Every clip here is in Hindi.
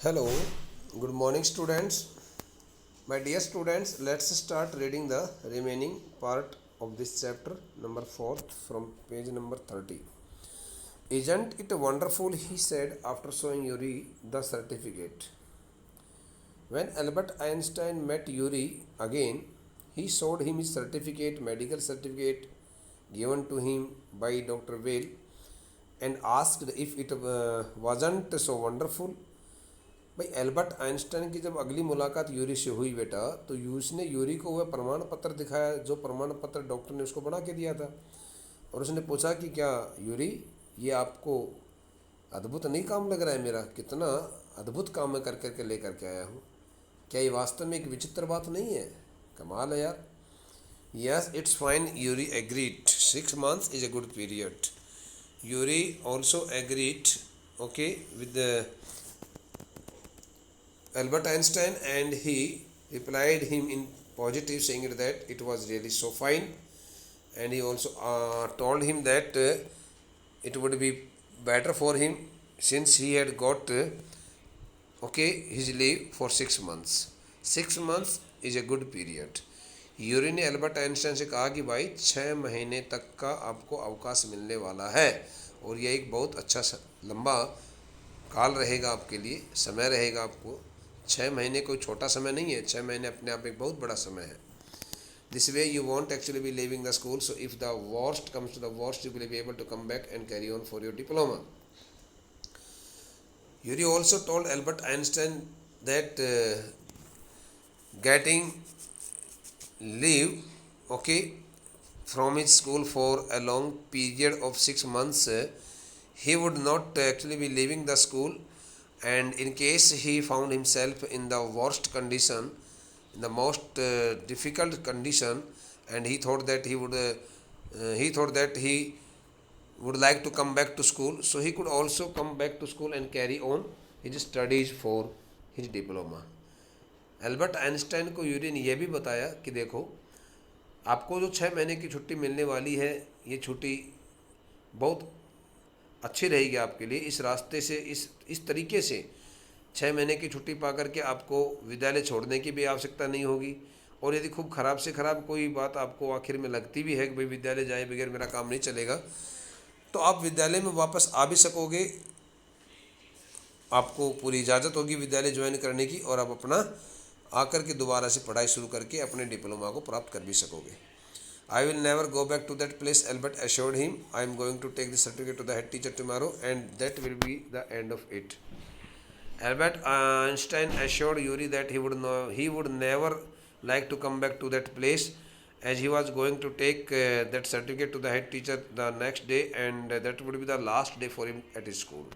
Hello, good morning students. My dear students, let's start reading the remaining part of this chapter number 4 from page number 30. Isn't it wonderful, he said after showing Yuri the certificate. When Albert Einstein met Yuri again, he showed him his certificate, medical certificate given to him by Dr. Weil, and asked if it wasn't so wonderful. भाई एल्बर्ट आइंस्टाइन की जब अगली मुलाकात यूरी से हुई बेटा, तो उसने यूरी को वह प्रमाण पत्र दिखाया जो प्रमाण पत्र डॉक्टर ने उसको बना के दिया था। और उसने पूछा कि क्या यूरी, ये आपको अद्भुत नहीं काम लग रहा है? मेरा कितना अद्भुत काम मैं कर करके लेकर के आया हूँ। क्या ये वास्तव में एक विचित्र बात नहीं है? कमाल है यार। Yes it's fine, Yuri agreed. 6 months is a good period. Yuri also agreed okay with Albert Einstein, and he replied him in positive, saying that it was really so fine, and he also told him that it would be better for him since he had got his leave for 6 months. 6 months is a good period. Yuri ने एल्बर्ट आइंस्टाइन से कहा कि भाई 6 महीने तक का आपको अवकाश मिलने वाला है, और यह एक बहुत अच्छा लंबा काल रहेगा आपके लिए, समय रहेगा आपको। 6 महीने कोई छोटा समय नहीं है, 6 महीने अपने आप एक बहुत बड़ा समय है। This way you won't actually be leaving the school, so if the worst comes to the worst you will be able to come back and carry on for your diploma. Yuri also told Albert Einstein that getting leave from his school for a long period of 6 months, he would not actually be leaving the school, and in case he found himself in the worst condition, in the most difficult condition, and he thought that he would like to come back to school, so he could also come back to school and carry on his studies for his diploma. Albert Einstein को यूरी ने यह भी बताया कि देखो, आपको जो 6 महीने की छुट्टी मिलने वाली है, ये छुट्टी बहुत अच्छी रहेगी आपके लिए। इस रास्ते से, इस तरीके से 6 महीने की छुट्टी पा करके आपको विद्यालय छोड़ने की भी आवश्यकता नहीं होगी। और यदि खूब ख़राब से ख़राब कोई बात आपको आखिर में लगती भी है कि भाई विद्यालय जाए बगैर मेरा काम नहीं चलेगा, तो आप विद्यालय में वापस आ भी सकोगे। आपको पूरी इजाज़त होगी विद्यालय ज्वाइन करने की, और आप अपना आकर के दोबारा से पढ़ाई शुरू करके अपने डिप्लोमा को प्राप्त कर भी सकोगे। I will never go back to that place, Albert assured him. I am going to take the certificate to the head teacher tomorrow, and that will be the end of it. Albert Einstein assured Yuri that he would never like to come back to that place, as he was going to take that certificate to the head teacher the next day, and that would be the last day for him at his school.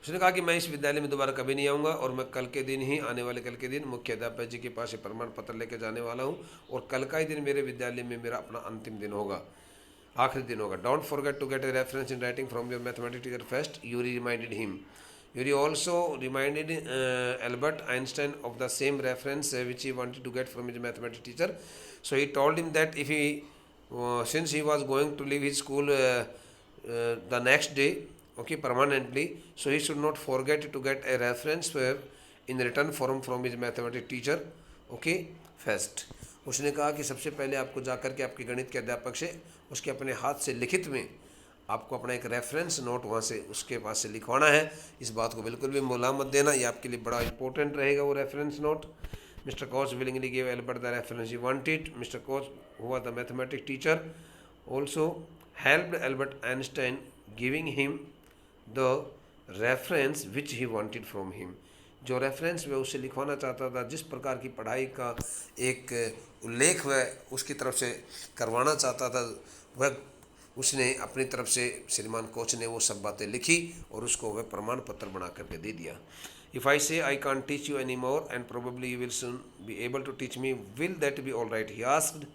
उसने कहा कि मैं इस विद्यालय में दोबारा कभी नहीं आऊँगा, और मैं कल के दिन ही, आने वाले कल के दिन मुख्याध्यापक जी के पास प्रमाण पत्र लेकर जाने वाला हूँ, और कल का ही दिन मेरे विद्यालय में मेरा अपना अंतिम दिन होगा, आखिरी दिन होगा। Don't forget to get a reference in writing from your mathematics teacher first, Yuri reminded him. Yuri also reminded Albert Einstein of the same reference which he wanted to get from his mathematics teacher. So he told him that if he since he was going to leave his school the next day permanently, so he should not forget to get a reference in written form from his mathematics teacher first. उसने कहा कि सबसे पहले आपको जाकर के आपके गणित के अध्यापक से उसके अपने हाथ से लिखित में आपको अपना एक रेफरेंस नोट वहाँ से उसके पास से लिखवाना है। इस बात को बिल्कुल भी भुला मत देना, ये आपके लिए बड़ा इंपॉर्टेंट रहेगा वो reference note. Mister coach willingly gave Albert the reference he wanted. Mr. Koch, who was the mathematics teacher, also helped Albert Einstein, giving him the reference which he wanted from him. जो रेफरेंस वह उसे लिखवाना चाहता था, जिस प्रकार की पढ़ाई का एक उल्लेख वह उसकी तरफ से करवाना चाहता था, वह उसने अपनी तरफ से श्रीमान कोच ने वो सब बातें लिखी और उसको वह प्रमाण पत्र बना करके दे दिया. If I say I can't teach you any more and probably you will soon be able to teach me, will that be all right, he asked.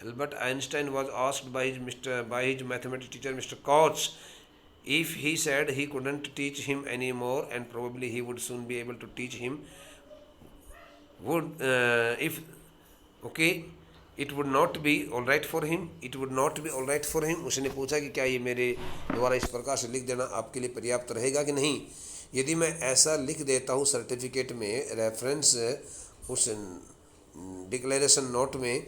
Albert Einstein was asked by his mathematics teacher Mr. Koch if he said he couldn't teach him anymore and probably he would soon be able to teach him, it would not be all right for him. It would not be all right for him. उसने पूछा कि क्या ये मेरे द्वारा इस प्रकार से लिख देना आपके लिए पर्याप्त रहेगा कि नहीं. यदि मैं ऐसा लिख देता हूँ सर्टिफिकेट में, रेफरेंस उस डिक्लेरेशन नोट में,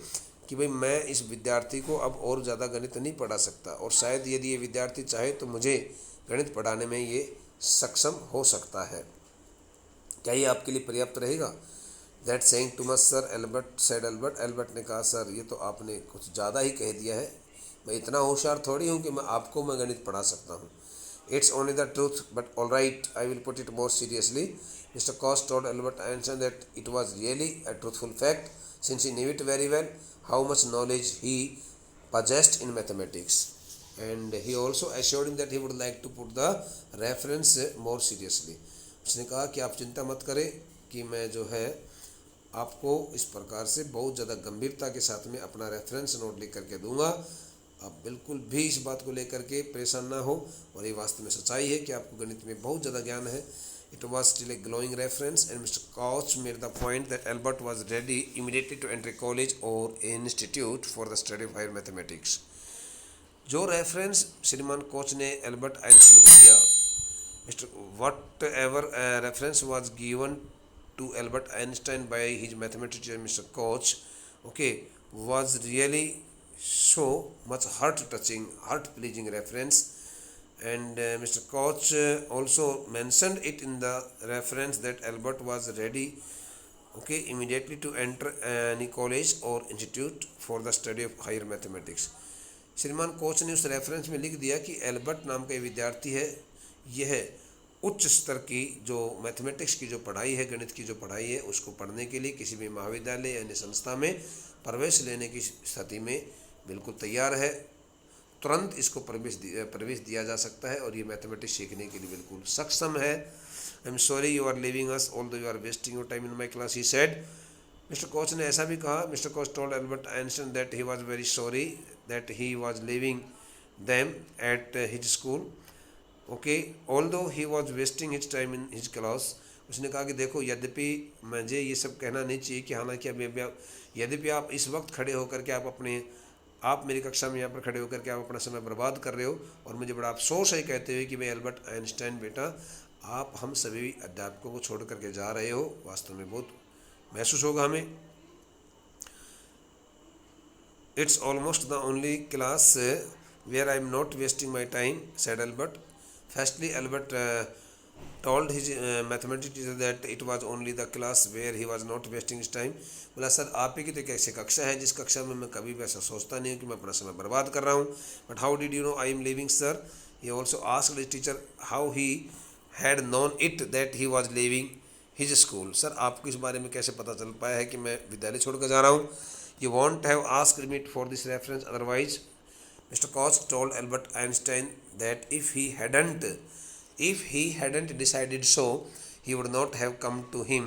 कि भाई मैं इस विद्यार्थी को अब और ज़्यादा गणित नहीं पढ़ा सकता, और शायद यदि ये विद्यार्थी चाहे तो मुझे गणित पढ़ाने में ये सक्षम हो सकता है, क्या ये आपके लिए पर्याप्त रहेगा? That saying too much sir, Albert said Albert. Albert ने कहा, सर ये तो आपने कुछ ज़्यादा ही कह दिया है, मैं इतना होशियार थोड़ी हूँ कि मैं गणित पढ़ा सकता हूँ। It's only the truth but all right, I will put it more seriously. Mister Koch told Albert Einstein that it was really a truthful fact since he knew it very well how much knowledge he possessed in mathematics, and he also assured him that he would like to put the reference more seriously। उसने कहा कि आप चिंता मत करें कि मैं जो है आपको इस प्रकार से बहुत ज़्यादा गंभीरता के साथ में अपना रेफरेंस नोट लिख करके दूंगा, आप बिल्कुल भी इस बात को लेकर के परेशान ना हो। और ये वास्तव में सच्चाई है कि आपको गणित में बहुत ज़्यादा ज्ञान है। It was still a glowing reference, and Mr. Koch made the point that Albert was ready immediately to enter college or institute for the study of higher mathematics। जो रेफरेंस श्रीमान कोच ने एल्बर्ट आइंस्टाइन को दिया, mister whatever reference was given to Albert Einstein by his mathematician mister Koch, okay, was really so much heart touching, heart pleasing reference, and Mr. Koch also mentioned it in the reference that Albert was ready, okay, immediately to enter any college or institute for the study of higher mathematics। श्रीमान कोच ने उस रेफरेंस में लिख दिया कि एल्बर्ट नाम का विद्यार्थी है, यह उच्च स्तर की जो मैथमेटिक्स की जो पढ़ाई है, गणित की जो पढ़ाई है, उसको पढ़ने के लिए किसी भी महाविद्यालय यानी संस्था में प्रवेश लेने की स्थिति में बिल्कुल तैयार है, तुरंत इसको प्रवेश दिया जा सकता है और ये मैथमेटिक्स सीखने के लिए बिल्कुल सक्षम है। I am sorry you are leaving us although you are wasting your time in my class, he said. Mister Koch ने ऐसा भी कहा, mister Koch told Albert Einstein that he was very sorry that he was leaving them at his school, okay, although he was wasting his time in his class. उसने कहा कि देखो, यद्यपि मुझे ये सब कहना नहीं चाहिए कि हालांकि यद्यपि आप इस वक्त खड़े होकर के आप मेरी कक्षा में यहाँ पर खड़े होकर के आप अपना समय बर्बाद कर रहे हो, और मुझे बड़ा अफसोस है कहते हुए कि भाई एल्बर्ट आइंस्टाइन बेटा, आप हम सभी अध्यापकों को छोड़ करके जा रहे हो, वास्तव में बहुत महसूस होगा हमें। It's almost the only class where I am not wasting my time, said Albert. Firstly Albert told his mathematics teacher that it was only the class where he was not wasting his time। बोला, सर आप ही की तो एक ऐसी कक्षा है जिस कक्षा में मैं कभी भी ऐसा सोचता नहीं हूँ कि मैं अपना समय बर्बाद कर रहा हूँ। But how did you know I am living sir? He also asked his teacher how he had known it that he was living his school. Sir आपको इस बारे में कैसे पता चल पाया है कि मैं विद्यालय छोड़कर जा रहा हूँ? You won't have asked me for this reference otherwise. Mister Koch told Albert Einstein that if he hadn't decided so, he would not have come to him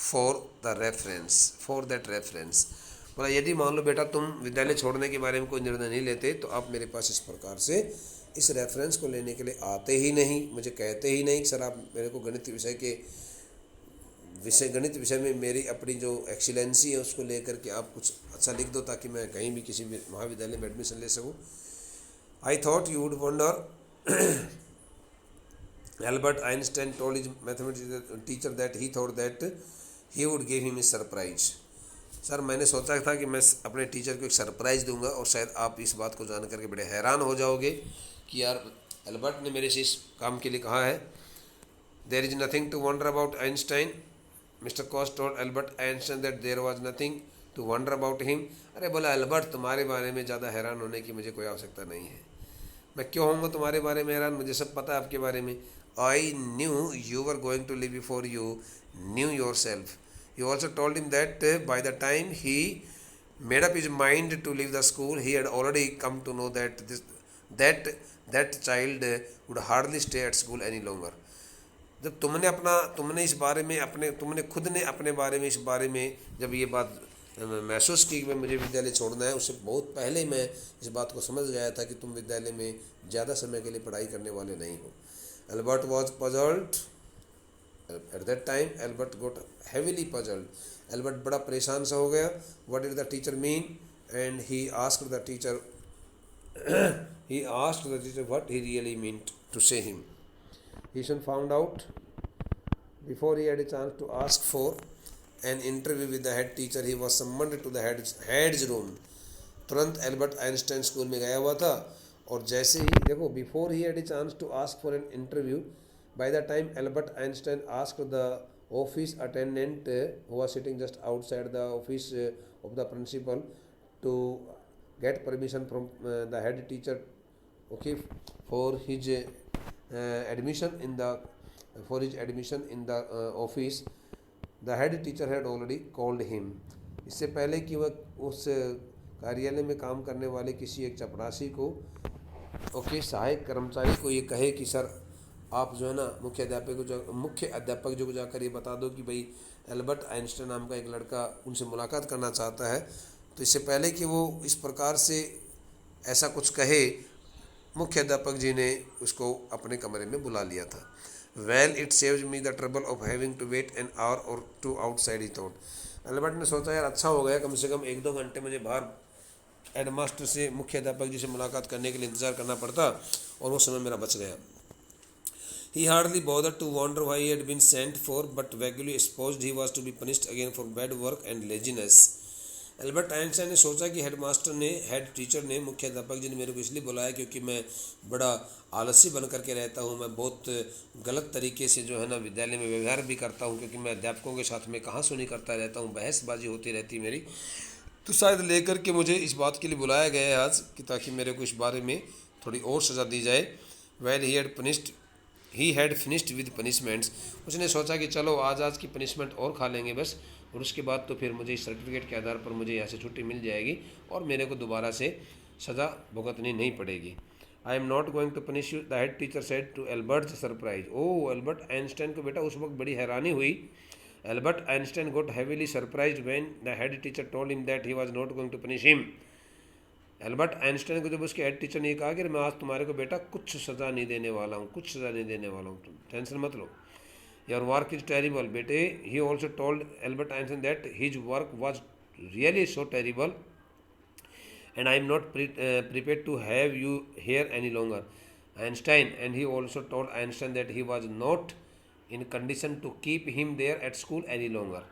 for that reference। बोला, यदि मान लो बेटा तुम विद्यालय छोड़ने के बारे में कोई निर्णय नहीं लेते तो आप मेरे पास इस प्रकार से इस रेफरेंस को लेने के लिए आते ही नहीं, मुझे कहते ही नहीं सर आप मेरे को गणित विषय में मेरी अपनी जो एक्सीलेंसी है उसको लेकर के आप कुछ अच्छा लिख दो ताकि मैं कहीं भी किसी भी महाविद्यालय में एडमिशन ले सकूँ। I thought you would wonder Albert Einstein told his mathematics teacher that he thought that he would give him a surprise। Sir मैंने सोचा था कि मैं अपने टीचर को एक सरप्राइज़ दूंगा और शायद आप इस बात को जान करके बड़े हैरान हो जाओगे कि यार एल्बर्ट ने मेरे से इस काम के लिए कहा है। There is nothing to wonder about Einstein. Mister Koch told Albert Einstein that there was nothing to wonder about him. अरे बोला, एल्बर्ट तुम्हारे बारे में ज़्यादा हैरान होने की मुझे कोई आवश्यकता नहीं है। मैं क्यों होऊंगा तुम्हारे बारे में हैरान, मुझे सब पता है आपके बारे में। I knew you were going to leave before you knew yourself। You also told him that by the time he made up his mind to leave the school, he had already come to know that child would hardly stay at school any longer। जब तुमने खुद ने अपने बारे में इस बारे में जब ये बात महसूस की कि मुझे विद्यालय छोड़ना है, उससे बहुत पहले मैं इस बात को समझ गया था कि तुम विद्यालय में ज़्यादा समय के लिए पढ़ाई करने वाले नहीं हो। Albert was puzzled at that time। Albert got heavily puzzled। Albert बड़ा परेशान सा हो गया। What did the teacher mean? And he asked the teacher what he really meant to say him। He soon found out Before he had a chance to ask for an interview with the head teacher, he was summoned to the head's room. तुरंत एल्बर्ट आइंस्टाइन स्कूल में गया हुआ था, और जैसे ही देखो, before he had a chance to ask for an interview, by the time Albert Einstein asked the office attendant who was sitting just outside the office of the principal to get permission from the head teacher, okay, for his admission in the office. The head teacher had already called him. इससे पहले कि वह उस कार्यालय में काम करने वाले किसी एक चपरासी को, ओके, सहायक कर्मचारी को ये कहे कि सर आप जो है ना मुख्य अध्यापक जो जाकर ये बता दो कि भाई एल्बर्ट आइंस्टाइन नाम का एक लड़का उनसे मुलाकात करना चाहता है, तो इससे पहले कि वो इस प्रकार से ऐसा कुछ कहे, मुख्य अध्यापक जी ने उसको अपने कमरे में बुला लिया था. Well it saves me the trouble of having to wait an hour और to outside, he thought. Albert ने सोचा यार अच्छा हो गया, कम से कम 1-2 घंटे मुझे बाहर हेडमास्टर से, मुख्य अध्यापक जी से मुलाकात करने के लिए इंतज़ार करना पड़ता, और वो समय मेरा बच गया. He hardly bothered to wonder why he had been sent for, but vaguely supposed he was to be punished again for bad work and laziness. Albert Einstein ने सोचा कि हेड टीचर ने, मुख्य अध्यापक जी ने मेरे को इसलिए बुलाया क्योंकि मैं बड़ा आलसी बन करके रहता हूँ, मैं बहुत गलत तरीके से जो है ना विद्यालय में व्यवहार भी करता हूँ, क्योंकि मैं अध्यापकों के साथ में कहासुनी करता रहता हूँ, बहसबाजी होती रहती मेरी, तो शायद लेकर के मुझे इस बात के लिए बुलाया गया है आज कि ताकि मेरे को इस बारे में थोड़ी और सज़ा दी जाए. Well he had finished with punishments. उसने सोचा कि चलो आज की पनिशमेंट और खा लेंगे बस, और उसके बाद तो फिर मुझे इस सर्टिफिकेट के आधार पर मुझे यहाँ से छुट्टी मिल जाएगी और मेरे को दोबारा से सज़ा भुगतनी नहीं पड़ेगी. I am not going to punish you, the head teacher said to Albert surprise. Oh, Albert Einstein को बेटा उस वक्त बड़ी हैरानी हुई. Albert Einstein got heavily surprised when the head teacher told him that he was not going to punish him. Albert Einstein को जब उसके हेड टीचर ने कहा कि मैं आज तुम्हारे को बेटा कुछ सज़ा नहीं देने वाला हूँ, तुम टेंशन मत लो, योर वर्क इज़ टेरिबल बेटे. He also told Albert Einstein that his work was really so terrible and I am not prepared to have you here any longer, Einstein. And he also told Einstein that he was not in condition to keep him there at school any longer.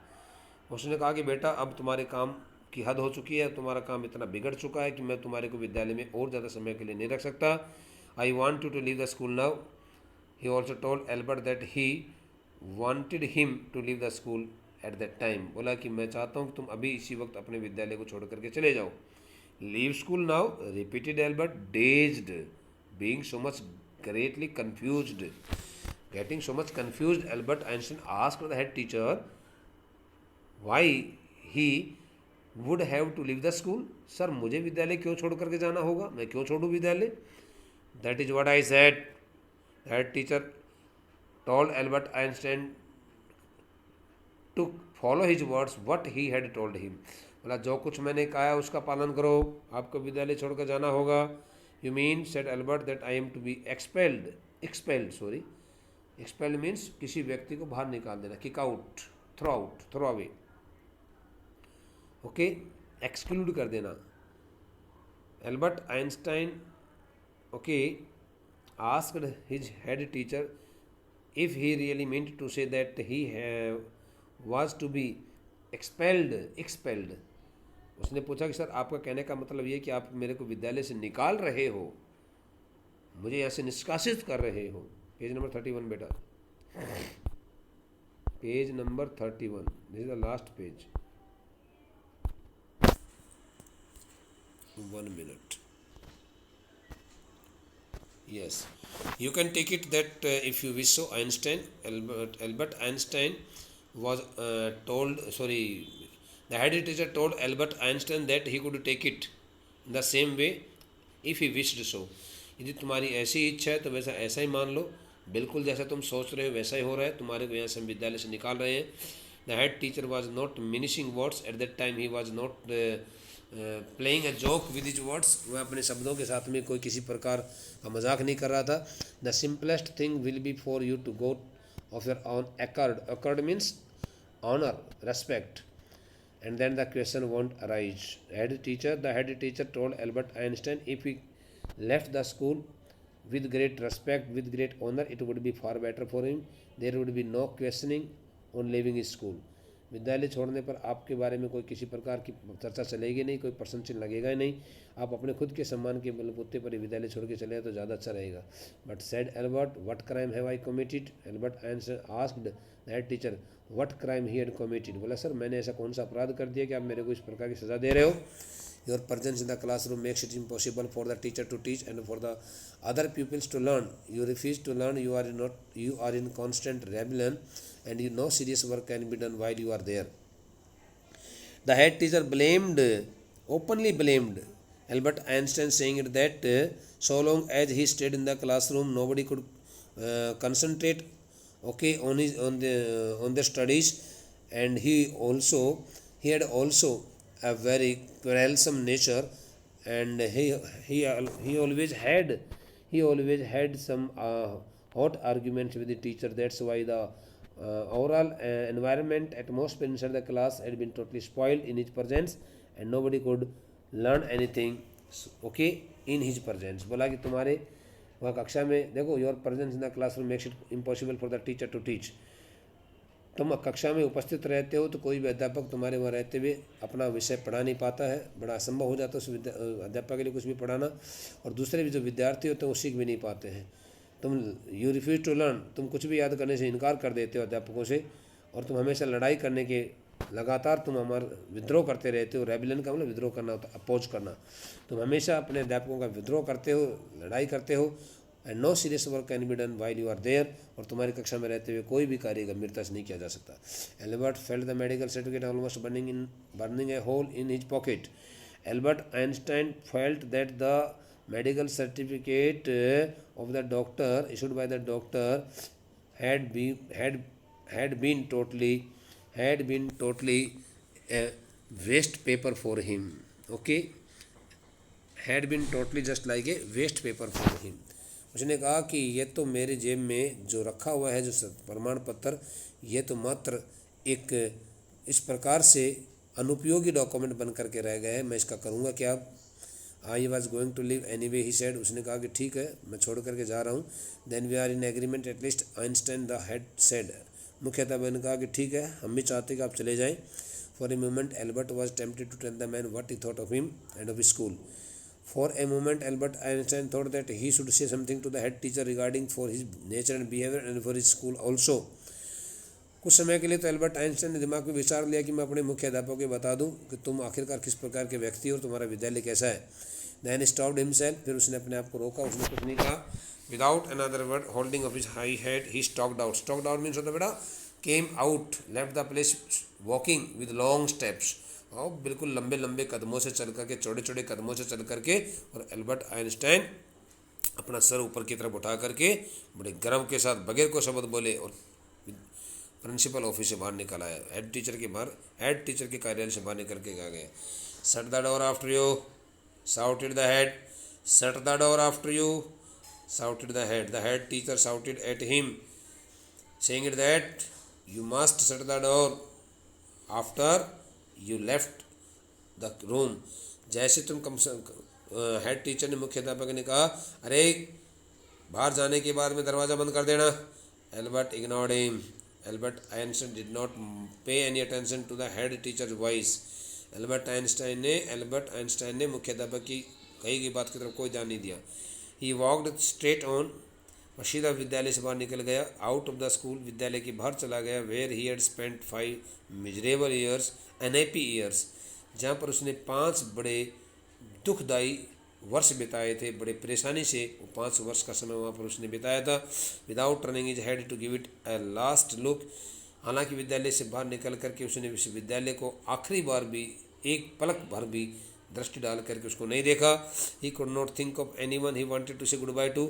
उसने कहा कि बेटा अब तुम्हारे काम की हद हो चुकी है, तुम्हारा काम इतना बिगड़ चुका है कि मैं तुम्हारे को विद्यालय में और ज़्यादा समय के लिए नहीं रख सकता. I want you to leave the school now. He also told Albert that he wanted him to leave the school at that time. बोला कि मैं चाहता हूँ कि तुम अभी इसी वक्त अपने विद्यालय को छोड़ करके चले जाओ. Leave school now, repeated Albert, dazed, being so much greatly confused. Getting so much confused, Albert Einstein asked the head teacher why he would have to leave the school. Sir मुझे विद्यालय क्यों छोड़ करके जाना होगा, मैं क्यों छोड़ूँ विद्यालय. That is what I said. Head teacher told Albert Einstein to follow his words what he had told him. बोला जो कुछ मैंने कहा है उसका पालन करो, आपको विद्यालय छोड़कर जाना होगा. You mean said Albert that I am to be expelled means किसी व्यक्ति को बाहर निकाल देना, kick out, throw away, okay, exclude कर देना. Albert Einstein, okay, asked his head teacher if he really meant to say that he was to be expelled. उसने पूछा कि सर आपका कहने का मतलब ये कि आप मेरे को विद्यालय से निकाल रहे हो, मुझे यहाँ से निष्कासित कर रहे हो. पेज नंबर 31 बेटा, page number 31, this is the last page. 1 minute. Yes, you can take it that if you wish so. Albert Einstein was the head teacher told Albert Einstein that he could take it in the same way if he wished so. यदि तुम्हारी ऐसी इच्छा है तो वैसा ऐसा ही मान लो, बिल्कुल जैसा तुम सोच रहे हो वैसा ही हो रहा है, तुम्हारे को यहाँ से हम विद्यालय से निकाल रहे हैं. The head teacher was not minishing words at that time. He was not playing a joke with his words. वह अपने शब्दों के साथ में कोई किसी प्रकार का मजाक नहीं कर रहा था. The simplest thing will be for you to go of your own accord means honour, respect, and then the question won't arise. The head teacher told Albert Einstein if he left the school with great respect, with great honor, it would be far better for him. There would be no questioning on leaving his school. विद्यालय छोड़ने पर आपके बारे में कोई किसी प्रकार की चर्चा चलेगी नहीं, कोई प्रश्न चिन्ह लगेगा ही नहीं। आप अपने खुद के सम्मान के बलबूते पर ही विद्यालय छोड़ के चले तो ज़्यादा अच्छा रहेगा। But said Albert, what crime have I committed? Albert asked that teacher what crime he had committed. बोला सर मैंने ऐसा कौन सा अपराध कर दिया कि आप मेरे को इस प्रकार की सज़ा दे रहे हो? Your presence in the classroom makes it impossible for the teacher to teach and for the other pupils to learn. You refuse to learn. You are in constant rebellion, and you know serious work can be done while you are there. The head teacher openly blamed Albert Einstein, saying it that so long as he stayed in the classroom, nobody could concentrate on their studies, and he had also a very quarrelsome nature, and he always had some hot arguments with the teacher. That's why the overall environment atmosphere inside the class had been totally spoiled in his presence, and nobody could learn anything in his presence. बोला कि तुम्हारे वह कक्षा में देखो, your presence in the classroom makes it impossible for the teacher to teach. तुम कक्षा में उपस्थित रहते हो तो कोई भी अध्यापक तुम्हारे वहाँ रहते हुए अपना विषय पढ़ा नहीं पाता है, बड़ा असंभव हो जाता है उस अध्यापक के लिए कुछ भी पढ़ाना, और दूसरे भी जो विद्यार्थी होते हैं वो सीख भी नहीं पाते हैं। तुम यू रिफ्यूज टू लर्न, तुम कुछ भी याद करने से इनकार कर देते हो अध्यापकों से, और तुम हमेशा लड़ाई करने के लगातार तुम हमारा विद्रोह करते रहते हो। रेबिलियन का मतलब विद्रोह करना होता है, अपोज करना। तुम हमेशा अपने अध्यापकों का विद्रोह करते हो, लड़ाई करते हो। And no serious work can be done while you are there, और तुम्हारी कक्षा में रहते हुए कोई भी कार्य गंभीरता से नहीं किया जा सकता। Albert felt the medical certificate almost burning a hole in his pocket. Albert Einstein felt that the medical certificate of the doctor issued by the doctor had been totally a waste paper for him. Had been totally just like a waste paper for him. उसने कहा कि ये तो मेरे जेब में जो रखा हुआ है जो प्रमाण पत्र, ये तो मात्र एक इस प्रकार से अनुपयोगी डॉक्यूमेंट बन करके रह गए हैं, मैं इसका करूँगा क्या? I was going to leave anyway he said. उसने कहा कि ठीक है मैं छोड़ करके जा रहा हूँ। Then we are in agreement at least Einstein the head said. मुख्य अध्यापक ने कहा कि ठीक है हम भी चाहते हैं कि आप चले जाएं। For a moment Albert was tempted to tell the man what he thought of him and of school. For a moment Albert Einstein thought that he should say something to the head teacher regarding for his nature and behaviour and for his school also. कुछ समय के लिए तो एल्बर्ट आइंस्टाइन ने दिमाग में विचार लिया कि मैं अपने मुख्य अध्यापक को बता दूं कि तुम आखिरकार किस प्रकार के व्यक्ति हो और तुम्हारा विद्यालय कैसा है। Then stopped himself, फिर उसने अपने आप को रोका, उसने कुछ नहीं कहा। Without another word, holding up his high head, he stalked out. Stalked out means होता बेटा came out, left the place walking with long steps. और बिल्कुल लंबे लंबे कदमों से चल करके, छोटे छोटे कदमों से चल करके, और एल्बर्ट आइंस्टाइन अपना सर ऊपर की तरफ उठा करके बड़े गर्व के साथ बगैर को शब्द बोले और प्रिंसिपल ऑफिस से बाहर निकल आया। हेड टीचर के कार्यालय से बाहर निकल के आ गए। Shut the door after you, shouted the head. Shut the door after you, shouted the head. The head teacher shouted at him, saying it that you must shut the door after you left the room. जैसे तुम हेड टीचर ने, मुख्य अध्यापक ने कहा, अरे बाहर जाने के बाद में दरवाज़ा बंद कर देना। Albert ignored him. Albert Einstein did not pay any attention to the head teacher's voice. Albert Einstein ने मुख्य अध्यापक की कही गई बात की तरफ कोई ध्यान नहीं दिया। ही वॉकड स्ट्रेट ऑन, वह सीधा विद्यालय से बाहर निकल गया। आउट ऑफ द स्कूल, विद्यालय के बाहर चला गया। Where he had spent 5 miserable years, unhappy years, जहाँ पर उसने 5 बड़े दुखदायी वर्ष बिताए थे। बड़े परेशानी से वो 5 वर्ष का समय वहाँ पर उसने बिताया था। Without turning his head to give it a last look, हालांकि विद्यालय से बाहर निकल करके उसने विश्वविद्यालय को आखिरी बार भी एक पलक भर भी दृष्टि डाल करके उसको नहीं देखा। He could not think of anyone he wanted to say goodbye to.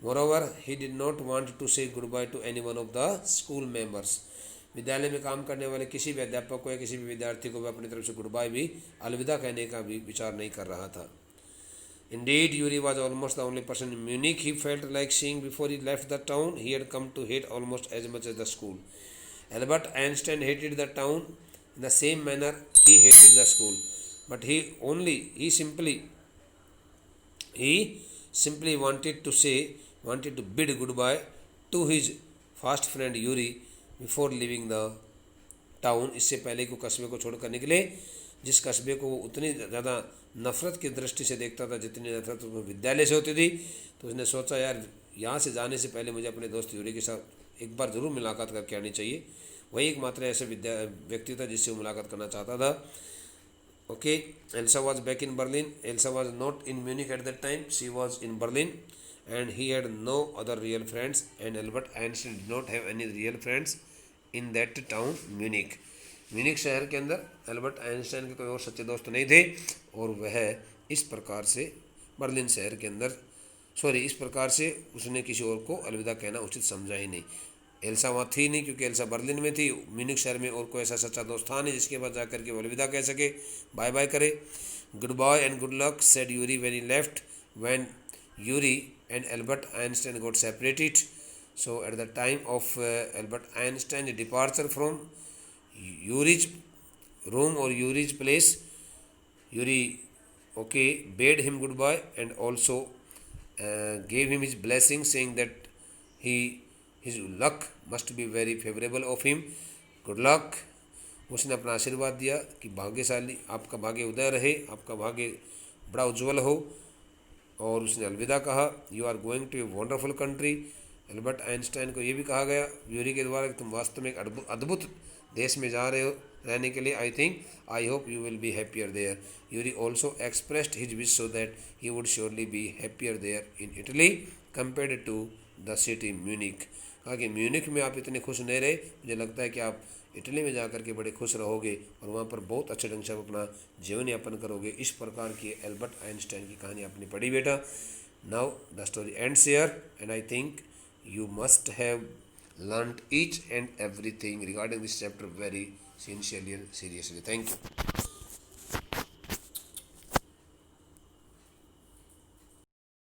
Moreover he did not want to say goodbye to anyone of the school members. विद्यालय में काम करने वाले किसी भी अध्यापक को या किसी भी विद्यार्थी को भी अपनी तरफ से गुड बाय भी, अलविदा कहने का भी विचार नहीं कर रहा था। Indeed, Yuri was almost the only person in Munich he felt like seeing before he left the town. He had come to hate almost as much as the school. Albert Einstein hated the town in the same manner he hated the school, but he simply wanted to bid goodbye to his fast friend Yuri before leaving the town, इससे पहले कि कस्बे को छोड़कर निकले, जिस कस्बे को वो उतनी ज़्यादा नफ़रत की दृष्टि से देखता था जितनी नफरत उसको विद्यालय से होती थी। तो उसने सोचा यार यहाँ से जाने से पहले मुझे अपने दोस्त यूरी के साथ एक बार ज़रूर मुलाकात करके आनी चाहिए। वही एकमात्र ऐसे व्यक्ति था जिससे वो मुलाकात करना चाहता था। Okay, Elsa was back in Berlin. Elsa was not in Munich at that time, she was in Berlin and he had no other real friends and Albert Einstein did not have any real friends in that town Munich. Munich शहर के अंदर एल्बर्ट आइंस्टाइन के कोई और सच्चे दोस्त नहीं थे और वह इस प्रकार से बर्लिन शहर के अंदर इस प्रकार से उसने किसी और को अलविदा कहना उचित समझा ही नहीं। एल्सा वहाँ थी नहीं क्योंकि एल्सा बर्लिन में थी। म्यूनिक शहर में और कोई ऐसा सच्चा दोस्त था नहीं जिसके पास जाकर के वो अलविदा कह सके, बाय बाय करे। Goodbye and good luck said Yuri when he left, when Yuri and Albert Einstein got separated. So at the time of Albert Einstein's departure from Yuri's room or Yuri's place, Yuri bade him goodbye and also gave him his blessing, saying that his luck must be very favorable of him. Good luck. उसने अपना आशीर्वाद दिया कि भाग्यशाली आपका भाग्य उदय रहे, आपका भाग्य बड़ा उज्जवल हो। और उसने अलविदा कहा। You are going to a wonderful country. Albert Einstein को ये भी कहा गया यूरी के द्वारा कि तुम वास्तव में एक अद्भुत देश में जा रहे हो रहने के लिए। I hope you will be happier there. Yuri also expressed his wish so that he would surely be happier there in Italy compared to the city Munich. कहा कि म्यूनिक में आप इतने खुश नहीं रहे, मुझे लगता है कि आप इटली में जाकर के बड़े खुश रहोगे और वहाँ पर बहुत अच्छे ढंग से आप अपना जीवन यापन करोगे। इस प्रकार की एल्बर्ट आइंस्टाइन की कहानी आपने पढ़ी बेटा। Now the story ends here and I think you must have learnt each and everything regarding this chapter very sincerely and seriously. Thank you.